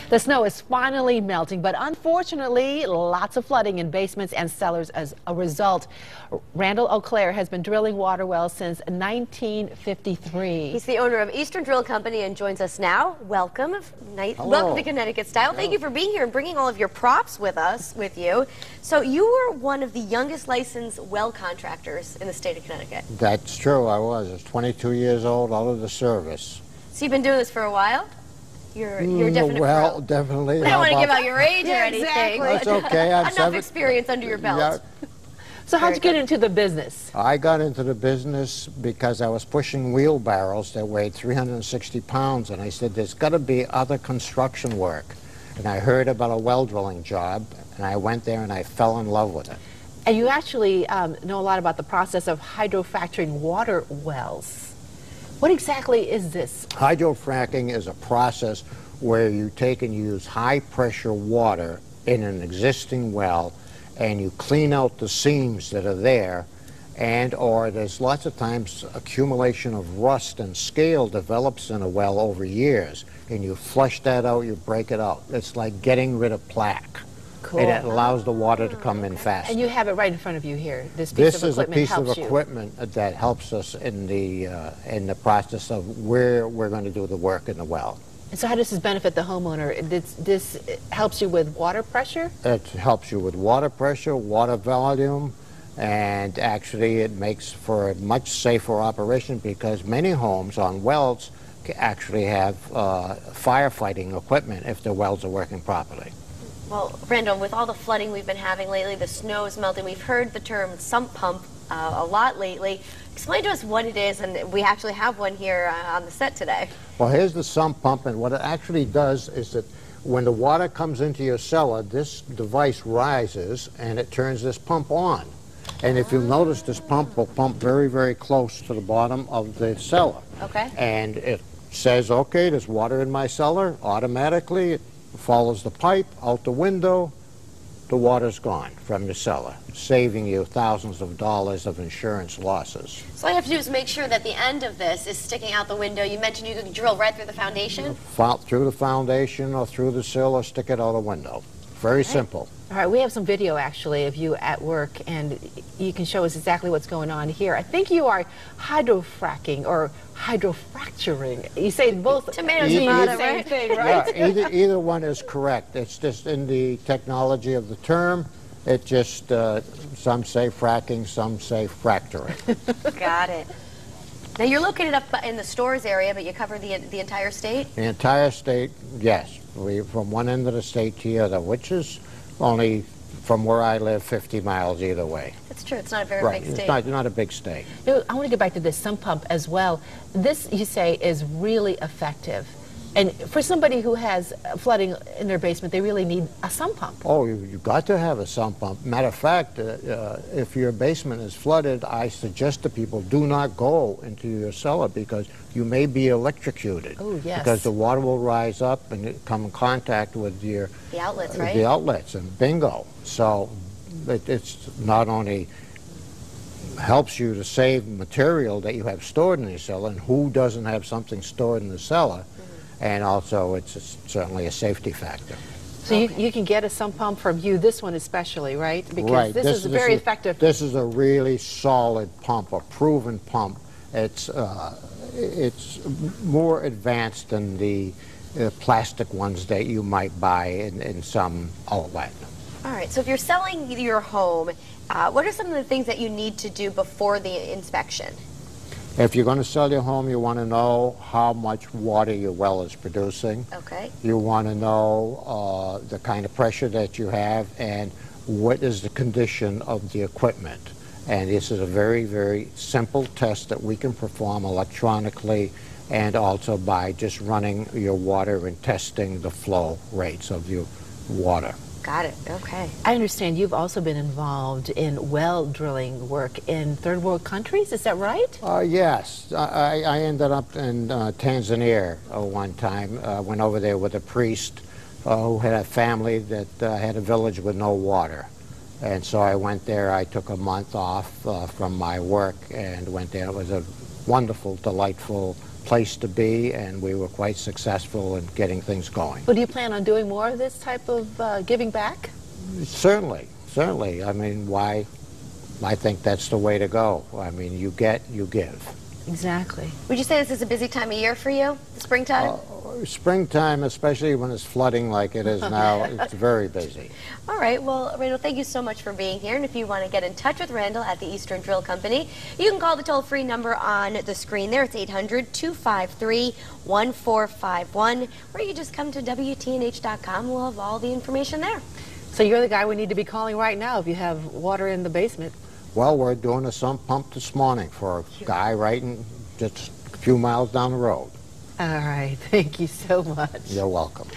The snow is finally melting, but unfortunately, lots of flooding in basements and cellars as a result. Randall Auclair has been drilling water wells since 1953. He's the owner of Eastern Drill Company and joins us now. Welcome. Welcome to Connecticut Style. Thank you for being here and bringing all of your props with you. So you were one of the youngest licensed well contractors in the state of Connecticut. That's true. I was 22 years old, out of the service. So you've been doing this for a while? You're definitely well, pro. definitely. I don't want to give out your age or anything. Exactly. That's okay. I'm enough experience under your belt. Yeah. So how'd you get into the business? I got into the business because I was pushing wheelbarrows that weighed 360 pounds, and I said, there's got to be other construction work. And I heard about a well drilling job, and I went there and I fell in love with it. And you actually know a lot about the process of hydrofracturing water wells. What exactly is this? Hydrofracking is a process where you take and use high-pressure water in an existing well, and you clean out the seams that are there, or there's lots of times accumulation of rust and scale develops in a well over years, and you flush that out, you break it out. It's like getting rid of plaque. Cool. And it allows the water to come in faster. And you have it right in front of you here. This piece of equipment helps you. This is a piece of equipment that helps us in the process of where we're going to do the work in the well. And so how does this benefit the homeowner? This helps you with water pressure? It helps you with water pressure, water volume, and actually it makes for a much safer operation because many homes on wells actually have firefighting equipment if the wells are working properly. Well, Randall, with all the flooding we've been having lately, the snow is melting. We've heard the term sump pump a lot lately. Explain to us what it is, and we actually have one here on the set today. Well, here's the sump pump, and what it actually does is that when the water comes into your cellar, this device rises and it turns this pump on. And if you'll notice, this pump will pump very, very close to the bottom of the cellar. Okay. And it says, okay, there's water in my cellar. Automatically, it follows the pipe out the window, the water's gone from the cellar, saving you thousands of dollars of insurance losses. So all you have to do is make sure that the end of this is sticking out the window. You mentioned you could drill right through the foundation? Through the foundation or through the sill or stick it out the window. Very simple. All right, we have some video actually of you at work, and you can show us exactly what's going on here. I think you are hydrofracking or hydrofracturing. You say both tomatoes mean and the same thing, right? Yeah, either one is correct. It's just in the technology of the term. It just, some say fracking, some say fracturing. Got it. Now you're located up in the Storrs area, but you cover the entire state? The entire state, yes. From one end of the state to the other, which is only, from where I live, 50 miles either way. That's true. It's not a very big state. It's not a big state. I want to get back to this sump pump as well. This, you say, is really effective. And for somebody who has flooding in their basement, they really need a sump pump. Oh, you've got to have a sump pump. Matter of fact, if your basement is flooded, I suggest to people do not go into your cellar because you may be electrocuted. Oh, yes. Because the water will rise up and come in contact with the outlets, right? The outlets, and bingo. So it's not only helps you to save material that you have stored in your cellar, and who doesn't have something stored in the cellar? And also, it's certainly a safety factor. So you can get a sump pump from you, this one especially, right? Because right. this is very effective. This is a really solid pump, a proven pump. It's more advanced than the plastic ones that you might buy in some outlet. All right, so if you're selling your home, what are some of the things that you need to do before the inspection? If you're going to sell your home, you want to know how much water your well is producing. Okay. You want to know the kind of pressure that you have and what is the condition of the equipment. And this is a very, very simple test that we can perform electronically and also by just running your water and testing the flow rates of your water. Got it. Okay. I understand you've also been involved in well drilling work in third world countries. Is that right? Yes. I ended up in Tanzania one time. Went over there with a priest who had a family that had a village with no water. And so I went there. I took a month off from my work and went there. It was a wonderful, delightful place to be, and we were quite successful in getting things going. But do you plan on doing more of this type of giving back? Certainly, certainly. I mean, why? I think that's the way to go. I mean, you get, you give. Exactly. Would you say this is a busy time of year for you, the springtime? Springtime, especially when it's flooding like it is now, it's very busy. All right, well, Randall, thank you so much for being here. And if you want to get in touch with Randall at the Eastern Drill Company, you can call the toll-free number on the screen there. It's 800-253-1451, or you just come to WTNH.com. We'll have all the information there. So you're the guy we need to be calling right now if you have water in the basement. Well, we're doing a sump pump this morning for a guy right in just a few miles down the road. All right. Thank you so much. You're welcome.